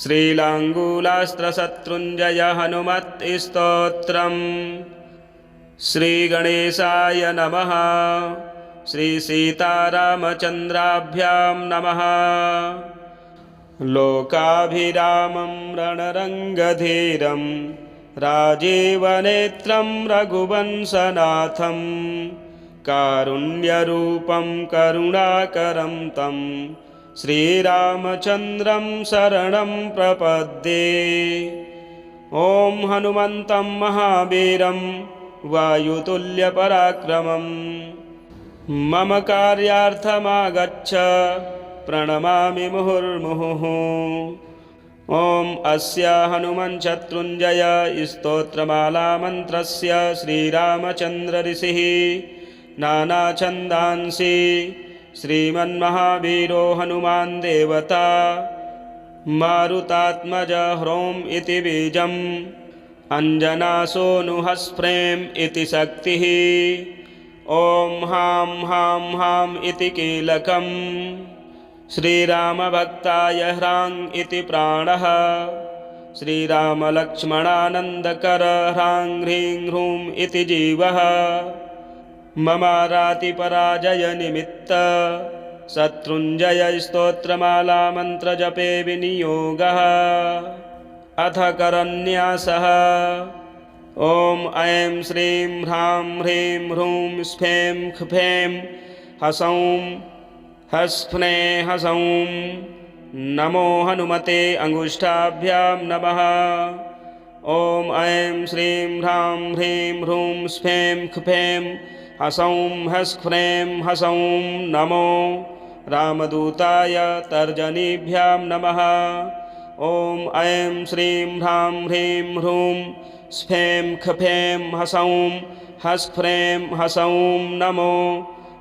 श्रीलाङ्गूलास्त्रशत्रुञ्जय हनुमत्स्तोत्रम्। श्रीगणेशाय नमः। श्रीसीतारामचन्द्राभ्यां नमः। लोकाभिरामं रणरङ्गधीरं राजीवनेत्रं रघुवंशनाथं कारुण्यरूपं करुणाकरं तं श्रीरामचन्द्रं शरणं प्रपद्ये। ॐ हनुमन्तं महावीरं वायुतुल्यपराक्रमं मम कार्यार्थमागच्छ प्रणमामि मुहुर्मुहुः। ॐ अस्य हनुमच्छत्रुञ्जय स्तोत्रमालामन्त्रस्य श्रीरामचन्द्र ऋषिः नानाछन्दांसि श्रीमन्महावीरो हनुमान् देवता मारुतात्मज ह्रौम् इति बीजम् अञ्जनासूनुहस्प्रेम् इति शक्तिः। ॐ हां हां हां इति कीलकम् श्रीरामभक्ताय ह्रां इति प्राणः। श्रीरामलक्ष्मणानन्दकर ह्रां ह्रीं ह्रूं इति जीवः। ममारातिपराजय निमित्त शत्रुञ्जय स्तोत्रमाला मन्त्रजपे विनियोगः। अथ करन्यासः। ॐ ऐं श्रीं ह्रां ह्रीं ह्रूं स्फें ख्फें हसौं हस्फ्ने हसौं। नमो हनुमते अंगुष्ठाभ्यां नमः। ॐ ऐं श्रीं ह्रां ह्रीं ह्रूं स्फें ख्फें हसौं हस्फ्रें हसौं। नमो रामदूताय तर्जनीभ्यां नमः। ॐ ऐं श्रीं ह्रां ह्रीं ह्रूं स्फें ख्फें हसौं हस्फ्रें हसौं। नमो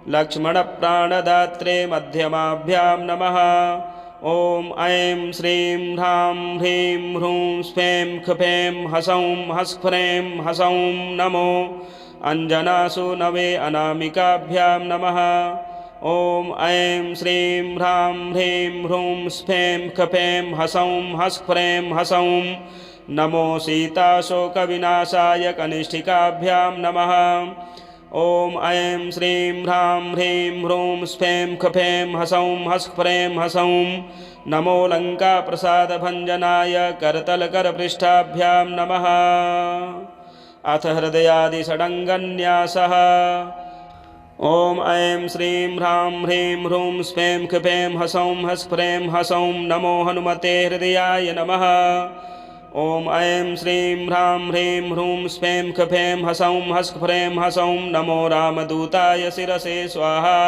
लक्ष्मणप्राणदात्रे मध्यमाभ्यां नमः। ॐ ऐं श्रीं ह्रां ह्रीं ह्रूं स्फें ख्फें हसौं हस्फ्रें हसौं। नमो अञ्जनासूनवे अनामिकाभ्यां नमः। ॐ ऐं श्रीं ह्रां ह्रीं ह्रूं स्फें ख्फें हसौं हस्फ्रें हसौं। नमो सीताशोकविनाशाय कनिष्ठिकाभ्यां नमः। ॐ ऐं श्रीं ह्रां ह्रीं ह्रूं स्फें ख्फें हसौं हस्फ्रें हसौं। नमो लङ्काप्रसादभञ्जनाय करतलकरपृष्ठाभ्यां नमः। अथ हृदयादिषडङ्गन्यासः। ॐ ऐं श्रीं ह्रां ह्रीं ह्रूं स्फें ख्फें हसौं हस्फ्रें हसौं। नमो हनुमते हृदयाय नमः। ॐ ऐं श्रीं ह्रां ह्रीं ह्रूं स्फें ख्फें हसौं हस्फ्रें हसौं। नमो रामदूताय शिरसे स्वाहा।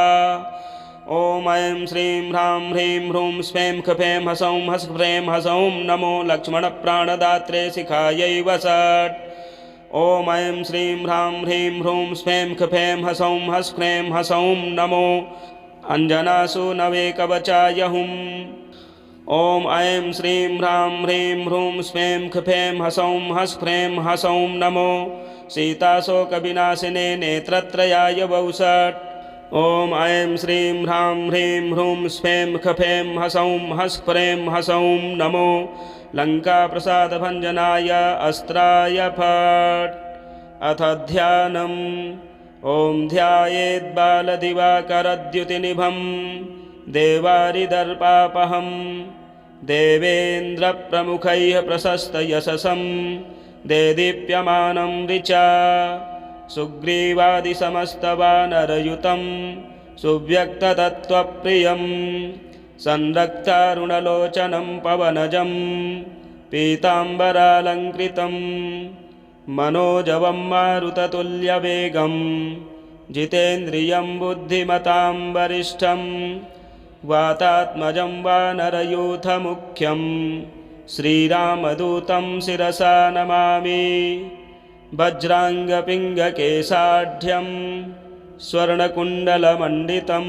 ॐ ऐं श्रीं ह्रां ह्रीं ह्रूं स्फें ख्फें हसौं हस्फ्रें हसौं। नमो लक्ष्मणप्राणदात्रे शिखायै वषट्। ॐ ऐं श्रीं ह्रां ह्रीं ह्रूं स्फें ख्फें हसौं हस्फ्रें हसौं। नमो अञ्जनासूनवे कवचाय हुम्। ॐ ऐं श्रीं ह्रां ह्रीं ह्रूं स्फें ख्फें हसौं हस्फ्रें हसौं। नमो सीताशोकविनाशिने नेत्रत्रयाय वौषट्। ॐ ऐं श्रीं ह्रां ह्रीं ह्रूं स्फें ख्फें हसौं हस्फ्रें हसौं। नमो लङ्काप्रसादभञ्जनाय अस्त्राय फट्। अथ ध्यानम्। ॐ ध्यायेद्बालदिवाकरद्युतिनिभं देवारिदर्पापहं देवेन्द्रप्रमुखैः प्रशस्तयशसं देदीप्यमानं ऋचा सुग्रीवादिसमस्तवानरयुतं सुव्यक्ततत्त्वप्रियं संरक्तारुणलोचनं पवनजं पीताम्बरालङ्कृतं मनोजवं मारुततुल्यवेगं जितेन्द्रियं बुद्धिमतां वरिष्ठं वातात्मजं वानरयूथमुख्यं श्रीरामदूतं शिरसा नमामि। वज्राङ्गपिङ्गकेशाढ्यं स्वर्णकुण्डलमण्डितं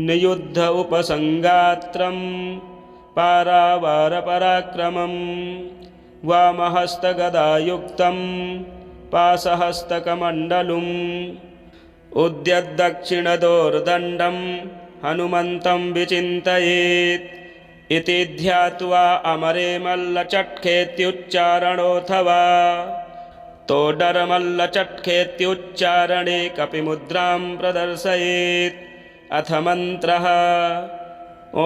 नियुद्ध उपसङ्गात्रं पारावारपराक्रमं वामहस्तगदायुक्तं पाशहस्तकमण्डलुम् उद्यद्दक्षिणदोर्दण्डं हनुमन्तं विचिन्तयेत् इति ध्यात्वा अमरे मल्लचट्खेत्युच्चारणोऽथवा तोडरमल्लचट्खेत्युच्चारणे कपिमुद्रां प्रदर्शयेत्। अथ मन्त्रः ॐ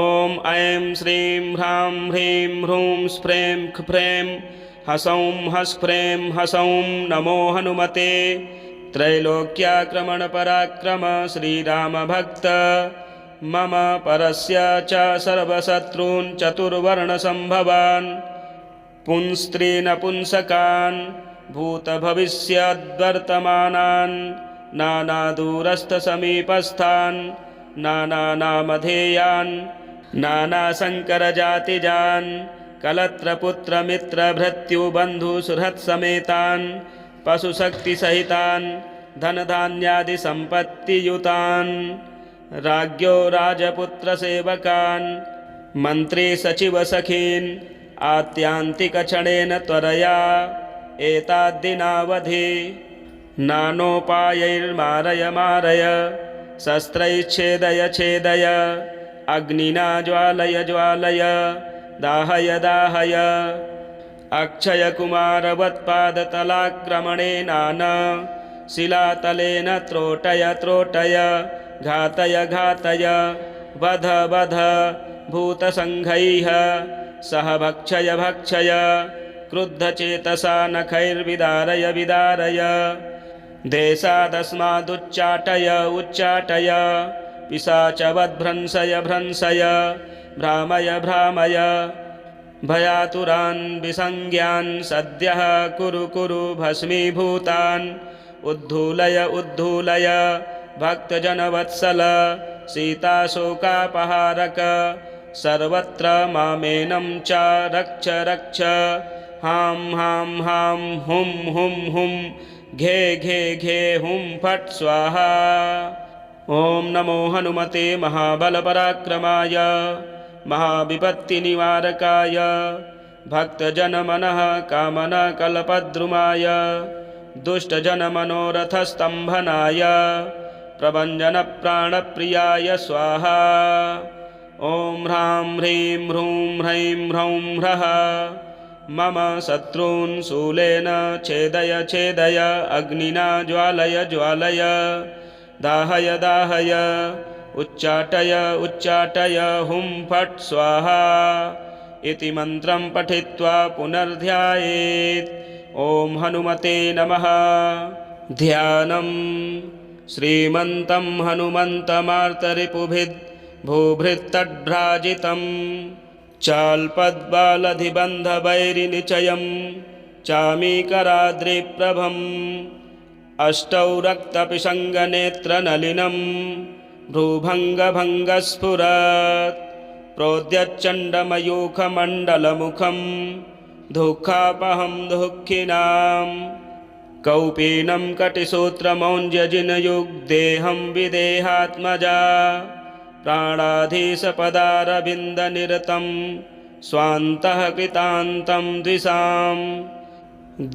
ऐं श्रीं ह्रां ह्रीं ह्रूं स्फ्रें ख्फ्रें हसौं हस्फ्रें हसौं नमो हनुमते त्रैलोक्याक्रमणपराक्रम श्रीरामभक्त मम परस्य च सर्वशत्रून् चतुर्वर्णसम्भवान् पुंस्त्रीनपुंसकान् भूतभविष्यद्वर्तमानान् नानादूरस्थसमीपस्थान् नानानामधेयान् नानाशङ्करजातिजान् कलत्रपुत्रमित्रभृत्युबन्धुसुहृत्समेतान् पशुशक्तिसहितान् धनधान्यादिसम्पत्तियुतान् राज्ञो राजपुत्रसेवकान् मन्त्रीसचिवसखीन् आत्यान्तिकक्षणेन त्वरया एताद्दिनावधि नानोपायैर्मारय मारय शस्त्रैच्छेदय छेदय अग्निना ज्वालय ज्वालय दाहय दाहय अक्षयकुमारवत्पादतलाक्रमणेनान शिलातलेन त्रोटय त्रोटय घातय घातय वध वध भूतसङ्घैः सह भक्षय भक्षय क्रुद्धचेतसा नखैर्विदारय विदारय देशादस्मादुच्चाटय उच्चाटय पिशाचवद्भ्रंशय भ्रंशय भ्रामय भ्रामय भयातुरान् विसंज्ञान् सद्यः कुरु कुरु भस्मीभूतान् उद्धूलय उद्धूलय भक्तजनवत्सल सीताशोकापहारक सर्वत्र मामेनं च रक्ष रक्ष हां हां हां हुं हुं हुं घे घे घे हुं फट् स्वाहा। ॐ नमो हनुमते महाबलपराक्रमाय महाविपत्तिनिवारकाय भक्तजनमनः कामनाकल्पद्रुमाय दुष्टजनमनोरथस्तम्भनाय प्रभञ्जनप्राणप्रियाय स्वाहा। ॐ ह्रां ह्रीं ह्रूं ह्रैं ह्रौं ह्रः मम शत्रून् शूलेन छेदय छेदय अग्निना ज्वालय ज्वालय दाहय दाहय उच्चाटय उच्चाटय हुं फट् स्वाहा इति मन्त्रं पठित्वा पुनर्ध्यायेत्। ॐ हनुमते नमः। ध्यानं श्रीमन्तं हनुमन्तमार्तरिपुभिद् भूभृत्तड्भ्राजितं चाल्पद्बालधिबन्धवैरिनिचयं चामीकराद्रिप्रभम् अष्टौ रक्तपिशङ्गनेत्रनलिनं भ्रूभङ्गभङ्गस्फुरत् प्रोद्यच्चण्डमयूखमण्डलमुखं दुःखापहं दुःखिनां कौपीनं कटिसूत्रमौञ्ज्यजिनयुग्देहं विदेहात्मजा प्राणाधीशपदारविन्दनिरतं स्वान्तः कृतान्तं द्विषां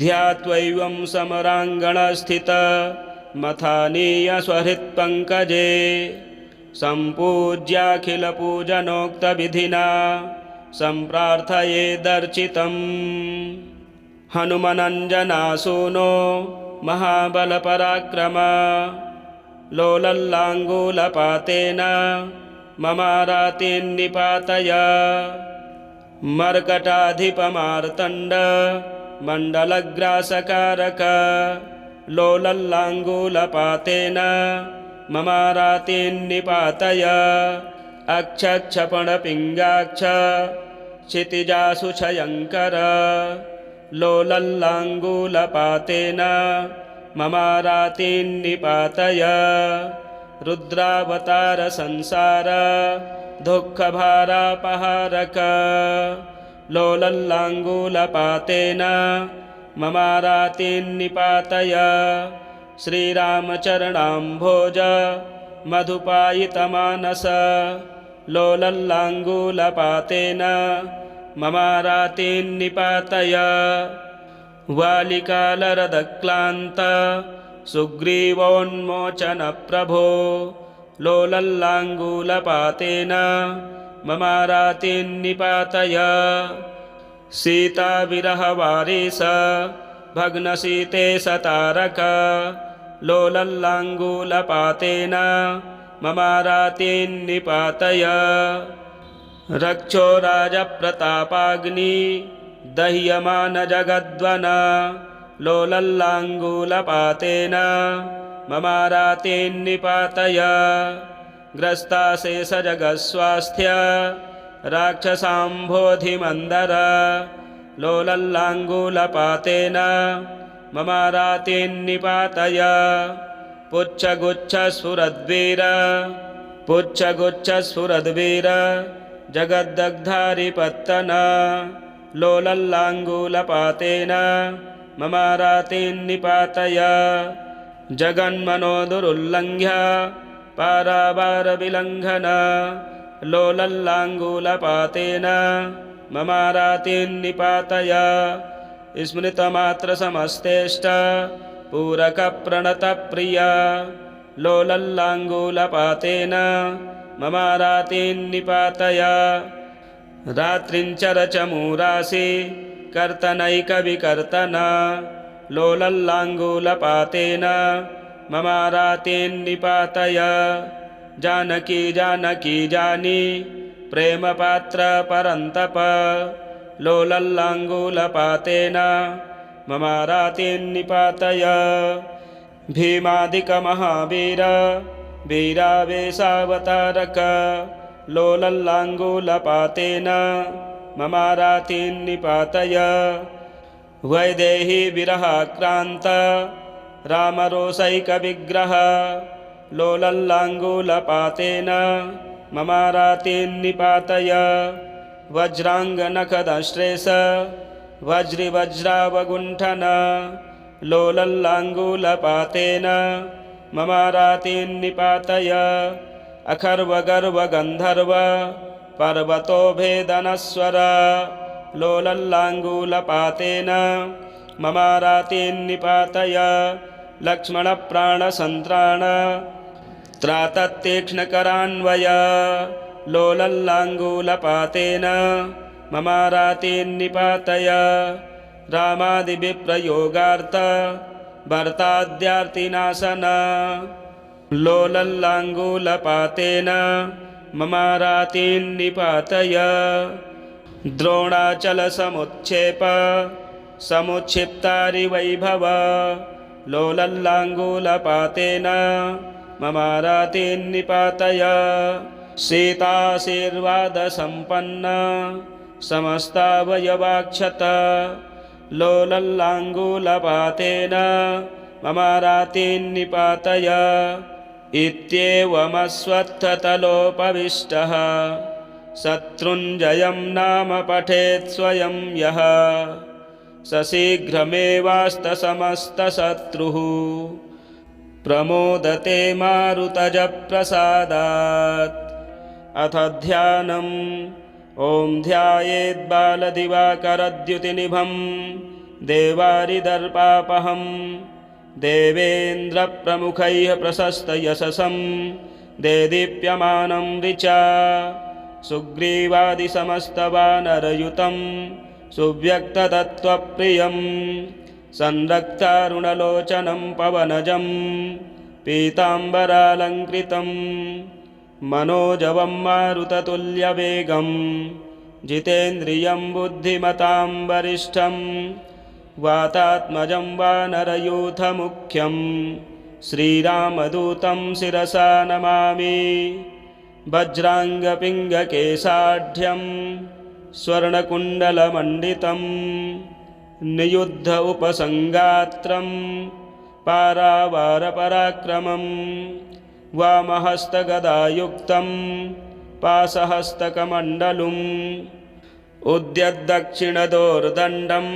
ध्यात्वैवं समराङ्गणस्थितमथानीय स्वहृत्पङ्कजे सम्पूज्याखिलपूजनोक्तविधिना सम्प्रार्थयेदर्चितम्। हनुमनञ्जनासूनो महाबलपराक्रम लोलल्लाङ्गूलपातेन ममारातिन्निपातय मर्कटाधिपमार्तण्ड मण्डलग्रासकारक लोलल्लाङ्गूलपातेन ममारातिन्निपातय अक्षक्षपणपिङ्गाक्ष क्षितिजासु छयङ्कर लोलल्लाङ्गूलपातेन ममारातिन्निपातय रुद्रावतार संसार दुःखभारापहारक लोलल्लाङ्गूलपातेन ममारातिन्निपातय श्रीरामचरणाम्भोज मधुपायितमानस लोलल्लाङ्गूलपातेन ममारातिन्निपातय वालिकालरदक्लान्त सुग्रीवोन्मोचनप्रभो लोलल्लाङ्गूलपातेन ममारातिन्निपातय सीताविरहवारिस भग्नसीते सतारक लोलल्लाङ्गूलपातेन ममारातिन्निपातय रक्षो राजप्रतापाग्नि दह्यमान जगद्वन लोलल्लाङ्गूलपातेन ममारातिन्निपातय ग्रस्ताशेषजगस्वास्थ्य राक्षसाम्भोधिमन्दर लोलल्लाङ्गूलपातेन ममारातिन्निपातय पुच्छगुच्छस्फुरद्वीर जगद्दग्धारिपत्तन लोलल्लाङ्गूलपातेन ममारातिन्निपातय जगन्मनोदुरुल्लङ्घ्य पारावारविलङ्घन लोलल्लाङ्गूलपातेन ममारातिन्निपातय स्मृतमात्रसमस्तेष्ट पूरकप्रणतप्रिय लोलल्लाङ्गूलपातेन ममारातिन्निपातय रात्रिञ्चरचमूरासि कर्तनैकविकर्तन लोलल्लाङ्गूलपातेन ममारातिन्निपातय जानकी जानकी जानी प्रेमपात्रपरन्तप लोलल्लाङ्गूलपातेन ममारातिन्निपातय भीमादिकमहावीर वीरावेशावतारक लोलल्लाङ्गूलपातेन ममारातिन्निपातय वैदेही विरहाक्रान्त रामरोषैकविग्रह लोलल्लाङ्गूलपातेन ममारातिन्निपातय वज्राङ्गनखदश्रेष वज्रिवज्रावगुण्ठन लोलल्लाङ्गूलपातेन ममारातिन्निपातय अखर्वगर्वगन्धर्व पर्वतोभेदनस्वर लोलल्लाङ्गूलपातेन ममारातिन्निपातय लक्ष्मणप्राणसन्त्राण त्राततीक्ष्णकरान्वय लोलल्लाङ्गूलपातेन ममारातिन्निपातय रामादिविप्रयोगार्थ भर्ताद्यार्तिनाशन लोलल्लाङ्गूलपातेन ममारातिन्निपातय द्रोणाचलसमुच्छेप समुच्छिप्तारिवैभव लोलल्लाङ्गूलपातेन ममारातिन्निपातय सीताशीर्वादसम्पन्न समस्तावयवाक्षत लोलल्लाङ्गूलपातेन ममारातिन्निपातय इत्येवमश्वत्थतलोपविष्टः शत्रुञ्जयं नाम पठेत् स्वयं यः स शीघ्रमेवास्तसमस्तशत्रुः प्रमोदते मारुतजप्रसादात् अथ ध्यानम् ॐ ध्यायेद्बालदिवाकरद्युतिनिभं देवारिदर्पापहं देवेन्द्रप्रमुखैः प्रशस्तयशसं देदीप्यमानं ऋचा सुग्रीवादिसमस्तवानरयुतं सुव्यक्ततत्त्वप्रियं संरक्तारुणलोचनं पवनजं पीताम्बरालङ्कृतं मनोजवं मारुततुल्यवेगं जितेन्द्रियं बुद्धिमतां वरिष्ठं वातात्मजं वानरयूथमुख्यं श्रीरामदूतं शिरसा नमामि वज्राङ्गपिङ्गकेशाढ्यं स्वर्णकुण्डलमण्डितं नियुद्ध उपसङ्गात्रं पारावारपराक्रमं वामहस्तगदायुक्तं पाशहस्तकमण्डलुम् उद्यद्दक्षिणदोर्दण्डं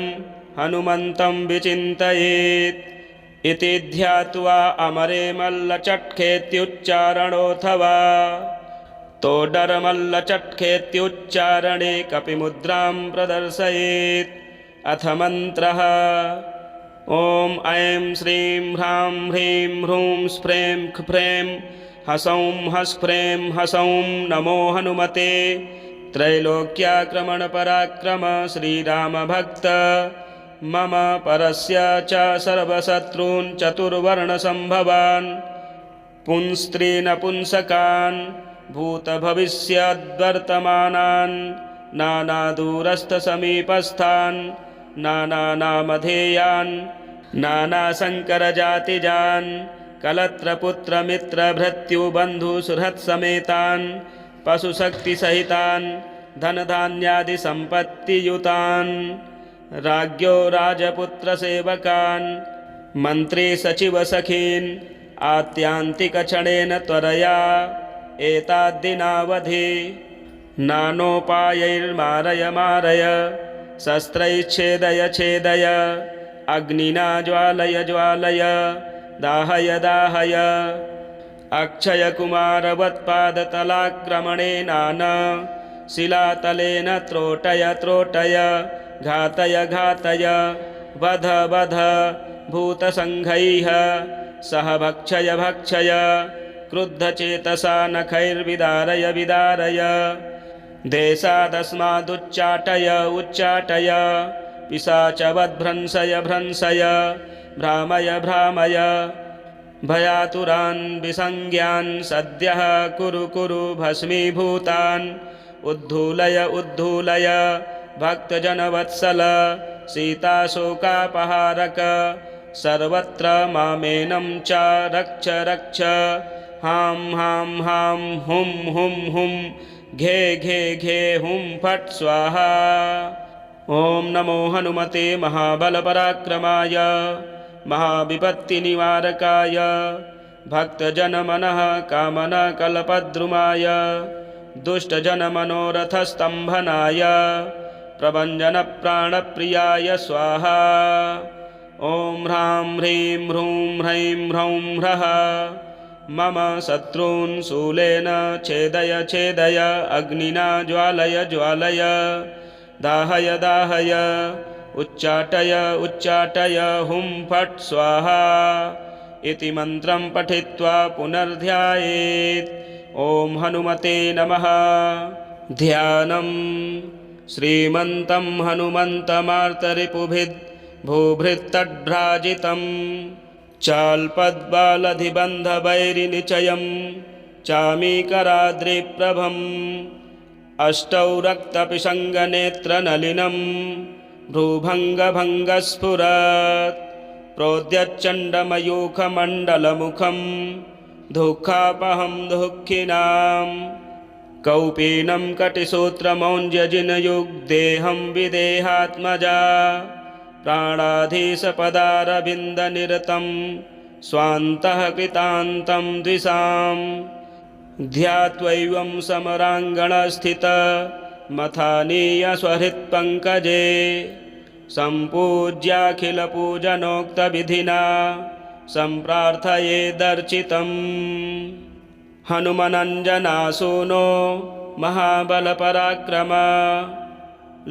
हनुमन्तं विचिन्तयेत् इति ध्यात्वा अमरे मल्लचट्खेत्युच्चारणोऽथवा तोडरमल्लचट्खेत्युच्चारणे कपिमुद्रां प्रदर्शयेत् अथ मन्त्रः ॐ ऐं श्रीं ह्रां ह्रीं ह्रूं स्फ्रें ख्फ्रें हसौं हस्फ्रें हसौं नमो हनुमते त्रैलोक्याक्रमण पराक्रम श्रीराम भक्त मम परस्य च सर्वशत्रून् चतुर्वर्ण संभवान् पुंस्त्रीनपुंसकान् भूतभविष्यद्वर्तमानान् नानादूरस्थसमीपस्थान् नानानामधेयान् नानाशङ्करजातिजान् कलत्रपुत्रमित्रभृत्युबन्धुसुहृत्समेतान् पशुशक्तिसहितान् धनधान्यादिसम्पत्तियुतान् राज्ञो राजपुत्रसेवकान् मन्त्रीसचिवसखीन् आत्यान्तिकक्षणेन त्वरया एताद्दिनावधि नानोपायैर्मारय मारय शस्त्रैच्छेदय छेदय अग्निना ज्वालय ज्वालय दाहय दाहय अक्षयकुमारवत्पादतलाक्रमणेनान शिलातलेन त्रोटय त्रोटय घातय घातय वध वध भूतसङ्घैः सह भक्षय भक्षय क्रुद्धचेतसा नखैर्विदारय विदारय देशादस्मादुच्चाटय उच्चाटय पिशाचवद्भ्रंशय भ्रंशय भ्रामय भ्रामय भयातुरान् विसंज्ञान् सद्यः कुरु कुरु भस्मीभूतान् उद्धूलय उद्धूलय भक्तजनवत्सल सीताशोकापहारक सर्वत्र मामेनं च रक्ष रक्ष हां हां हां हुं हुं हुं घे घे घे हुं फट् स्वाहा। ओम नमो हनुमते महाबलपराक्रमाय महाविपत्तिनिवारकाय भक्तजनमनः कामनाकल्पद्रुमाय दुष्टजनमनोरथस्तम्भनाय प्रभञ्जनप्राणप्रियाय स्वाहा। ओम ह्रां ह्रीं ह्रूं ह्रैं ह्रौं ह्रः मम शत्रून् शूलेन छेदय छेदय अग्निना ज्वालय ज्वालय दाहय दाहय उच्चाटय उच्चाटय हुं फट् स्वाहा इति मन्त्रं पठित्वा पुनर्ध्यायेत्। ओम हनुमते नमः। ध्यानं श्रीमन्तं हनुमन्तमार्तरिपुभिद् भूभृत्तड्भ्राजितं चाल्पद्बालधिबन्धवैरिनिचयं चामीकराद्रिप्रभम् अष्टौ रक्तपिशङ्गनेत्रनलिनं भ्रूभङ्गभङ्गस्फुरत् प्रोद्यच्चण्डमयूखमण्डलमुखं दुःखापहं दुःखिनां कौपीनं कटिसूत्रमौञ्ज्यजिनयुग्देहं विदेहात्मजा प्राणाधीशपदारविन्दनिरतं स्वान्तः कृतान्तं द्विषाम् ध्यात्वैवं समराङ्गणस्थित मथानीय स्वहृत्पङ्कजे सम्पूज्याखिलपूजनोक्तविधिना सम्प्रार्थयेदर्चितम्। हनुमनञ्जनासूनो महाबलपराक्रम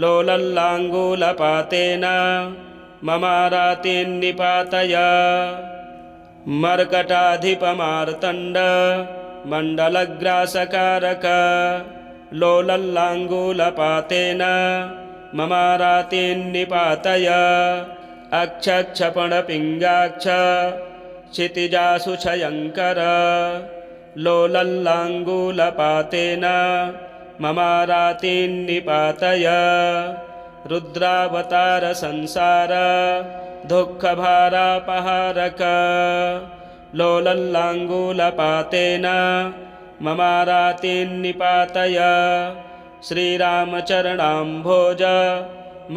लोलल्लाङ्गूलपातेन ममारातिन्निपातय मर्कटाधिपमार्तण्ड मण्डलग्रासकारक लोलल्लाङ्गूलपातेन ममारातिन्निपातय अक्षक्षपणपिङ्गाक्ष क्षितिजासुषयङ्कर लोलल्लाङ्गूलपातेन ममारातिन्निपातय रुद्रावतार संसार दुःखभारापहारक लोलल्लाङ्गूलपातेन ममारातिन्निपातय श्रीरामचरणाम्भोज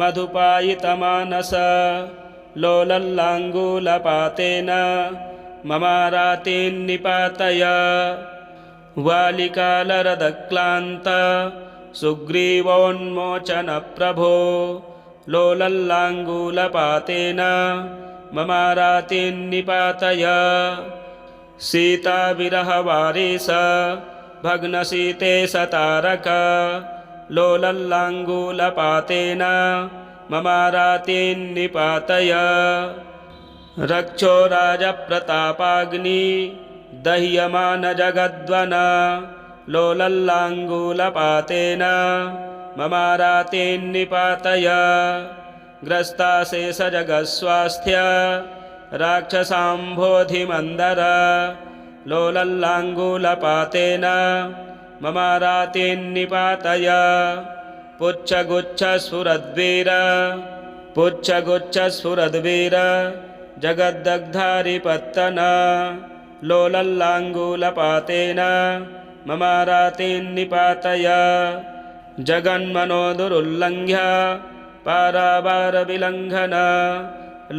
मधुपायितमानस लोलल्लाङ्गूलपातेन ममारातिन्निपातय वालिकालरदक्लान्त सुग्रीवोन्मोचनप्रभो लोलल्लाङ्गूलपातेन ममारातिन्निपातय सीताविरहवारिस भग्नसीते सतारक लोलल्लाङ्गूलपातेन ममारातिन्निपातय रक्षो राजप्रतापाग्नि दह्यमान जगद्वन लोलल्लाङ्गूलपातेन ममारातेन्निपातय ग्रस्ताशेषजगस्वास्थ्य राक्षसाम्भोधिमन्दर लोलल्लाङ्गूलपातेन ममारातेन्निपातय पुच्छगुच्छस्फुरद्वीर जगद्दग्धारिपत्तन लोलल्लाङ्गूलपातेन ममारातेन्निपातय जगन्मनोदुरुल्लङ्घ्य पारावारविलङ्घन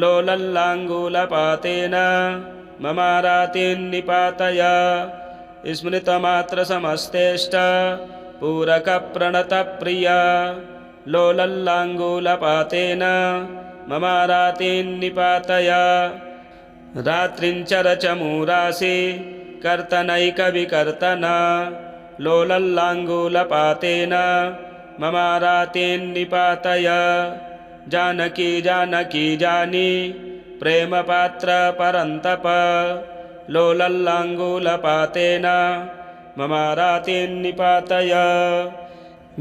लोलल्लाङ्गूलपातेन ममारातेन्निपातय स्मृतमात्रसमस्तेष्ट पूरकप्रणतप्रिय लोलल्लाङ्गूलपातेन ममारातेन्निपातय रात्रिञ्चरचमूरासि कर्तनैकविकर्तन लोलल्लाङ्गूलपातेन ममारातेन्निपातय जानकी जानकी जानी प्रेमपात्रपरन्तप लोलल्लाङ्गूलपातेन ममारातेन्निपातय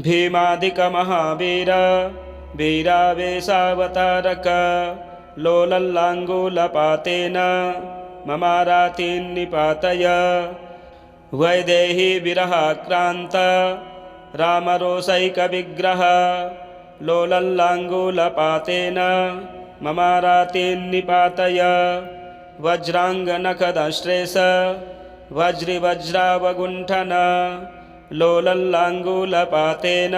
भीमादिकमहावीर वीरावेशावतारक लोलल्लाङ्गूलपातेन ममारातेन्निपातय वैदेही विरहाक्रान्त रामरोषैकविग्रह लोलल्लाङ्गूलपातेन ममारातेन्निपातय वज्राङ्गनखदश्रेष वज्रिवज्रावगुण्ठन लोलल्लाङ्गूलपातेन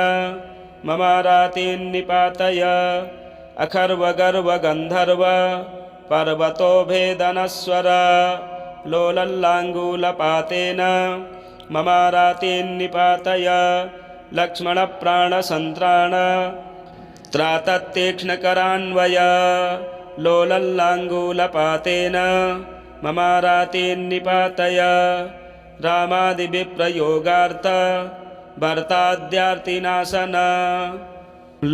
ममारातेन्निपातय अखर्वगर्वगन्धर्व पर्वतोभेदनस्वर लोलल्लाङ्गूलपातेन ममारातेन्निपातय लक्ष्मणप्राणसन्त्राण त्राततीक्ष्णकरान्वय लोलल्लाङ्गूलपातेन ममारातेन्निपातय रामादिविप्रयोगार्थ भर्ताद्यार्तिनाशन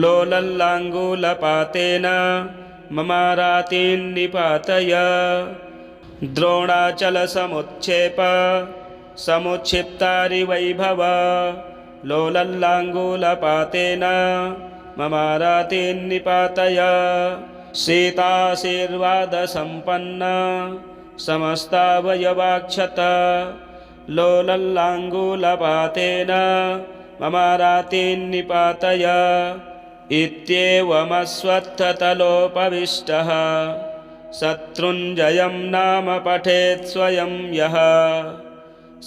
लोलल्लाङ्गूलपातेन ममारातेन्निपातय द्रोणाचलसमुच्छेप समुच्छिप्तारिवैभव लोलल्लाङ्गूलपातेन ममारातेन्निपातय सीताशीर्वादसम्पन्न समस्तावयवाक्षत लोलल्लाङ्गूलपातेन ममारातेन्निपातय इत्येवमश्वत्थतलोपविष्टः शत्रुञ्जयं नाम पठेत् स्वयं यः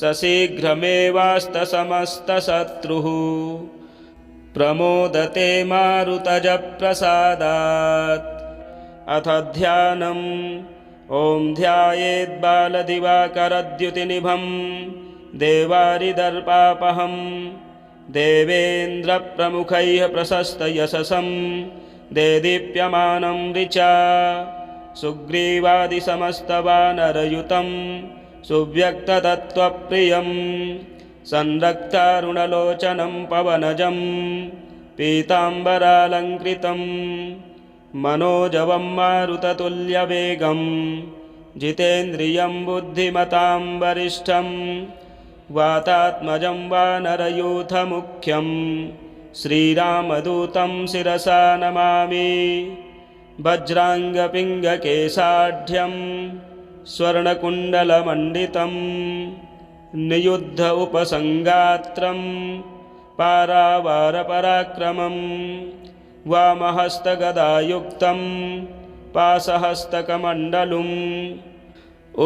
स शीघ्रमेवास्तसमस्तशत्रुः प्रमोदते मारुतजप्रसादात् अथ ध्यानम् ॐ ध्यायेद्बालदिवाकरद्युतिनिभं देवारिदर्पापहं देवेन्द्रप्रमुखैः प्रशस्तयशसं देदीप्यमानं ऋचा सुग्रीवादिसमस्तवानरयुतं सुव्यक्ततत्त्वप्रियं संरक्तारुणलोचनं पवनजं पीताम्बरालङ्कृतं मनोजवं मारुततुल्यवेगं जितेन्द्रियं बुद्धिमतां वरिष्ठं वातात्मजं वानरयूथमुख्यं श्रीरामदूतं शिरसा नमामि वज्राङ्गपिङ्गकेशाढ्यं स्वर्णकुण्डलमण्डितं नियुद्ध उपसङ्गात्रं पारावारपराक्रमं वामहस्तगदायुक्तं पाशहस्तकमण्डलुम्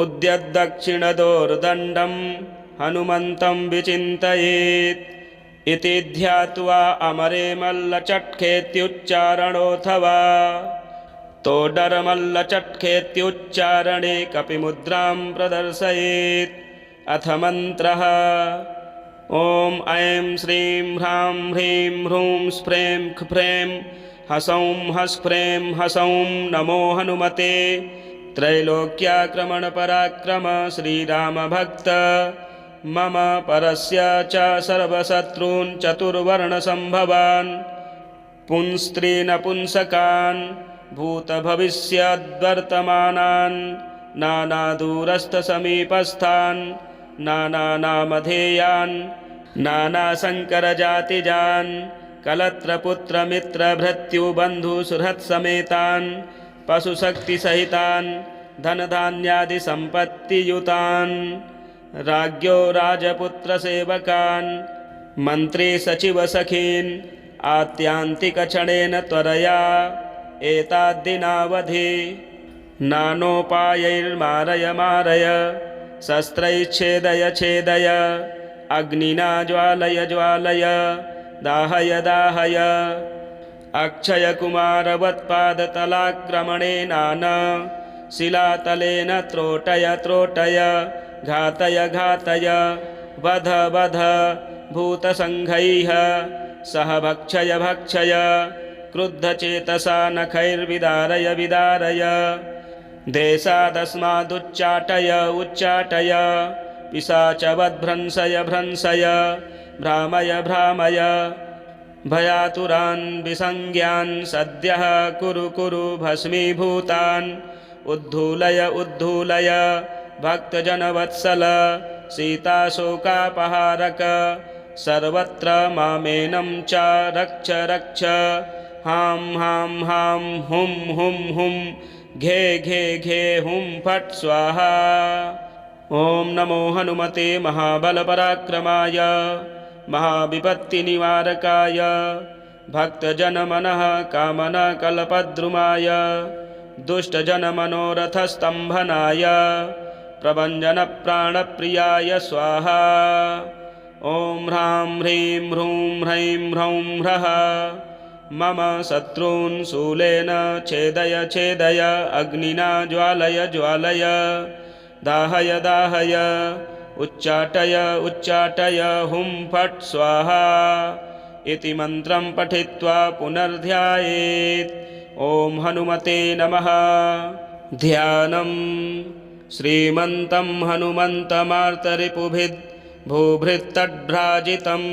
उद्यद्दक्षिणदोर्दण्डं हनुमन्तं विचिन्तयेत् इति ध्यात्वा अमरे मल्लचट्खेत्युच्चारणोऽथवा तोडरमल्लचट्खेत्युच्चारणे कपिमुद्रां प्रदर्शयेत् अथ मन्त्रः ॐ ऐं श्रीं ह्रां ह्रीं ह्रूं स्फ्रें ख्फ्रें हसौं हस्फ्रें हसौं नमो हनुमते त्रैलोक्याक्रमणपराक्रम श्रीरामभक्त मम परस्य च सर्वशत्रून् चतुर्वर्णसम्भवान् पुंस्त्रीनपुंसकान् भूतभविष्यद्वर्तमानान् नानादूरस्थसमीपस्थान् नानानामधेयान् नानाशङ्करजातिजान् कलत्रपुत्रमित्रभृत्युबन्धुसुहृत्समेतान् पशुशक्तिसहितान् धनधान्यादिसम्पत्तियुतान् राज्ञो राजपुत्रसेवकान् मन्त्रीसचिवसखीन् आत्यान्तिकक्षणेन त्वरया एताद्दिनावधि नानोपायैर्मारय मारय शस्त्रैच्छेदय छेदय अग्निना ज्वालय ज्वालय दाहय दाहय अक्षयकुमारवत्पादतलाक्रमणेनान शिलातलेन त्रोटय त्रोटय घातय घातय वध वध भूतसङ्घैः सह भक्षय भक्षय क्रुद्धचेतसा नखैर्विदारय विदारय देशादस्मादुच्चाटय उच्चाटय पिशाचवद्भ्रंशय भ्रंशय भ्रामय भ्रामय भयातुरान् विसंज्ञान् सद्यः कुरु कुरु भस्मीभूतान् उद्धूलय उद्धूलय भक्तजनवत्सल सीताशोकापहारक सर्वत्र मामेनं च रक्ष रक्ष हां हां हां हुं हुं हुं घे घे घे हुं फट् स्वाहा। ओम नमो हनुमते महाबलपराक्रमाय महाविपत्तिनिवारकाय भक्तजनमनः कामनाकल्पद्रुमाय दुष्टजनमनोरथस्तम्भनाय प्रभञ्जनप्राणप्रियाय स्वाहा। ॐ ह्रां ह्रीं ह्रूं ह्रैं ह्रौं ह्रः मम शत्रून् शूलेन छेदय छेदय अग्निना ज्वालय ज्वालय दाहय दाहय उच्चाटय उच्चाटय हुं फट् स्वाहा इति मन्त्रं पठित्वा पुनर्ध्यायेत्। ॐ हनुमते नमः। ध्यानं श्रीमन्तं हनुमन्तमार्तरिपुभिद् भूभृत्तड्भ्राजितं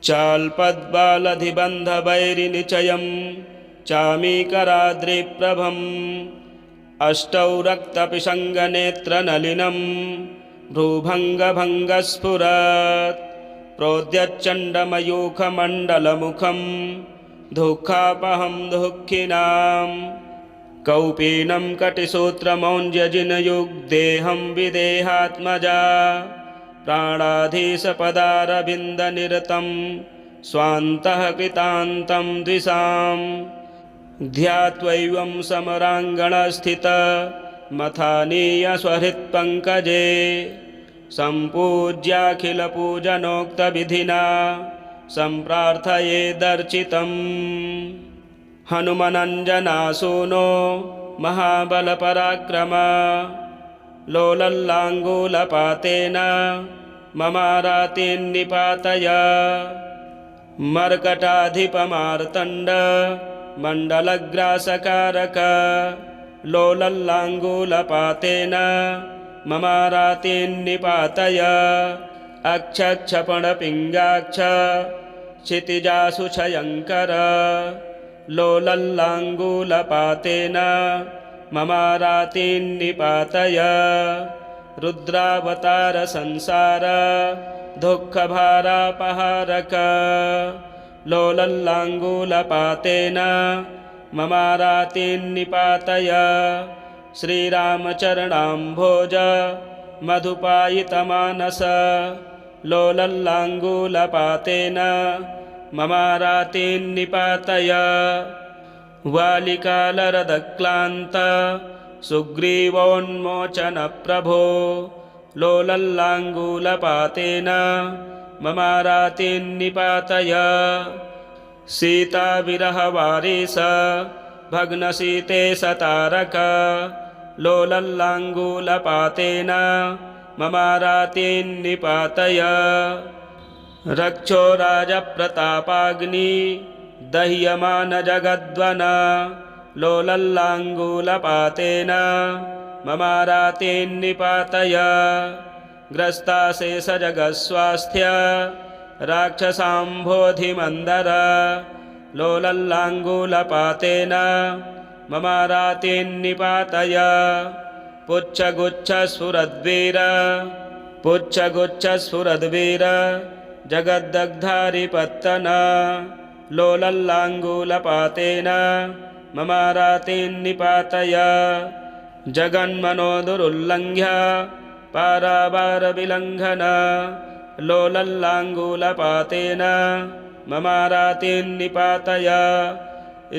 चाल्पद्बालधिबन्धवैरिनिचयं चामीकराद्रिप्रभम् अष्टौ रक्तपिशङ्गनेत्रनलिनं भ्रूभङ्गभङ्गस्फुरत् प्रोद्यच्चण्डमयूखमण्डलमुखं दुःखापहं दुःखिनां कौपीनं कटिसूत्रमौञ्ज्यजिनयुग्देहं विदेहात्मजा प्राणाधीशपदारविन्दनिरतं स्वान्तः कृतान्तं द्विषां ध्यात्वैवं समराङ्गणस्थितमथानीय स्वहृत्पङ्कजे सम्पूज्याखिलपूजनोक्तविधिना सम्प्रार्थयेदर्चितम्। हनुमनञ्जनासूनो महाबलपराक्रमा लोलल्लाङ्गूलपातेन ममारातिन्निपातय मर्कटाधिपमार्तण्ड मण्डलग्रासकारक लोलल्लाङ्गूलपातेन ममारातिन्निपातय अक्षक्षपणपिङ्गाक्ष क्षितिजासु क्षयङ्कर लोलल्लाङ्गूलपातेन ममारातिन्निपातय रुद्रावतार संसार दुःखभारापहारक लोलल्लाङ्गूलपातेन ममारातिन्निपातय श्रीरामचरणाम्भोज मधुपायितमानस लोलल्लाङ्गूलपातेन ममारातिन्निपातय वालिकालरदक्लान्त सुग्रीवोन्मोचनप्रभो लोलल्लाङ्गूलपातेन ममारातिन्निपातय सीताविरहवारिस भग्नसीते सतारक लोलल्लाङ्गूलपातेन ममारातिन्निपातय रक्षो राजप्रतापाग्नि दह्यमान जगद्वन लोलल्लाङ्गूलपातेन ममारातिन्निपातय ग्रस्ताशेषजगस्वास्थ्य राक्षसाम्भोधिमन्दर लोलल्लाङ्गूलपातेन ममारातिन्निपातय पुच्छगुच्छस्फुरद्वीर पुच्छगुच्छस्फुरद्वीर जगद्दग्धारिपत्तन लोलल्लाङ्गूलपातेन ममारातेन्निपातय जगन्मनोदुरुल्लङ्घ्य पारावारविलङ्घन लोलल्लाङ्गूलपातेन ममारातेन्निपातय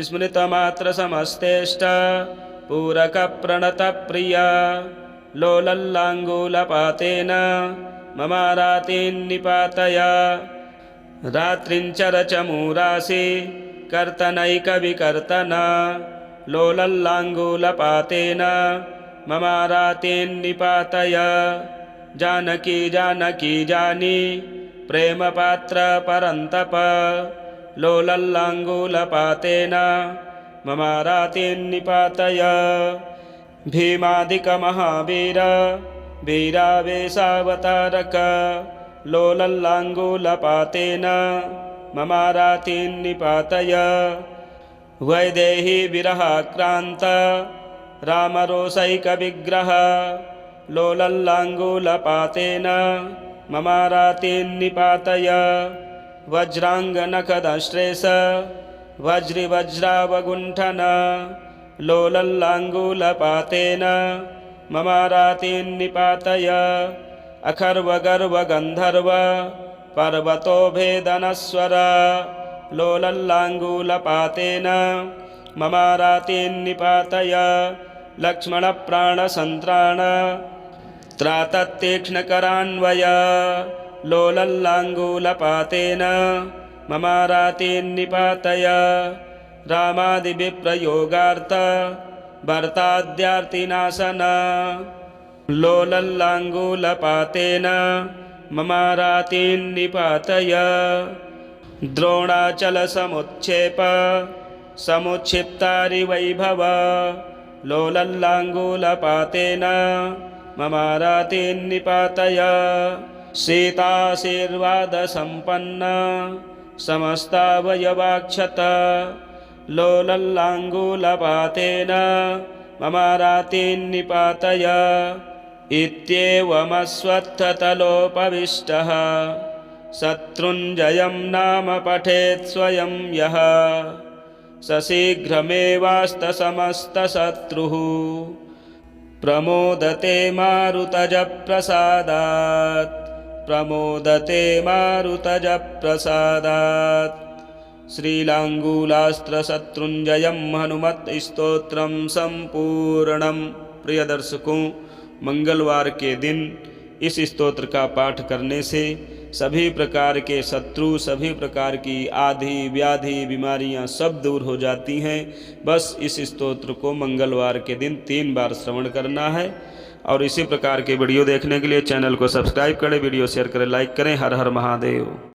स्मृतमात्रसमस्तेष्ट पूरकप्रणतप्रिय लोलल्लाङ्गूलपातेन ममारातेन्निपातय रात्रिञ्चरचमूरासि कर्तनैकविकर्तन लोलल्लाङ्गूलपातेन ममारातेन्निपातय जानकी जानकी जानी प्रेमपात्रपरन्तप लोलल्लाङ्गूलपातेन ममारातेन्निपातय भीमादिकमहावीर वीरावेशावतारक लोलल्लाङ्गूलपातेन ममारातेन्निपातय वैदेही विरहाक्रान्त रामरोषैकविग्रह लोलल्लाङ्गूलपातेन ममारातेन्निपातय वज्राङ्गनखदश्रेष वज्रिवज्रावगुण्ठन लोलल्लाङ्गूलपातेन ममारातेन्निपातय अखर्वगर्वगन्धर्व पर्वतोभेदनस्वर लोलल्लाङ्गूलपातेन ममारातेन्निपातय लक्ष्मणप्राणसन्त्राण त्रातत्तीक्ष्णकरान्वय लोलल्लाङ्गूलपातेन ममारातेन्निपातय रामादिविप्रयोगार्थ भर्ताद्यार्तिनाशन लोलल्लाङ्गूलपातेन ममारातेन्निपातय द्रोणाचलसमुच्छेप समुच्छिप्तारिवैभव लोलल्लाङ्गूलपातेन ममारातेन्निपातय सीताशीर्वादसम्पन्न समस्तावयवाक्षत लोलल्लाङ्गूलपातेन ममारातेन्निपातय इत्येवमश्वत्थतलोपविष्टः शत्रुञ्जयं नाम पठेत् स्वयं यः स शीघ्रमेवास्तसमस्तशत्रुः प्रमोदते मारुतजप्रसादात् प्रमोदते मारुतजप्रसादात् श्रीलाङ्गूलास्त्रशत्रुञ्जयं हनुमत्स्तोत्रं संपूर्णम। प्रिय दर्शकों, मंगलवार के दिन इस स्तोत्र का पाठ करने से सभी प्रकार के शत्रु, सभी प्रकार की आधि व्याधि बीमारियां सब दूर हो जाती हैं। बस इस स्तोत्र को मंगलवार के दिन 3 बार श्रवण करना है। और इसी प्रकार के वीडियो देखने के लिए चैनल को सब्सक्राइब करें, वीडियो शेयर करें, लाइक करें। हर हर महादेव।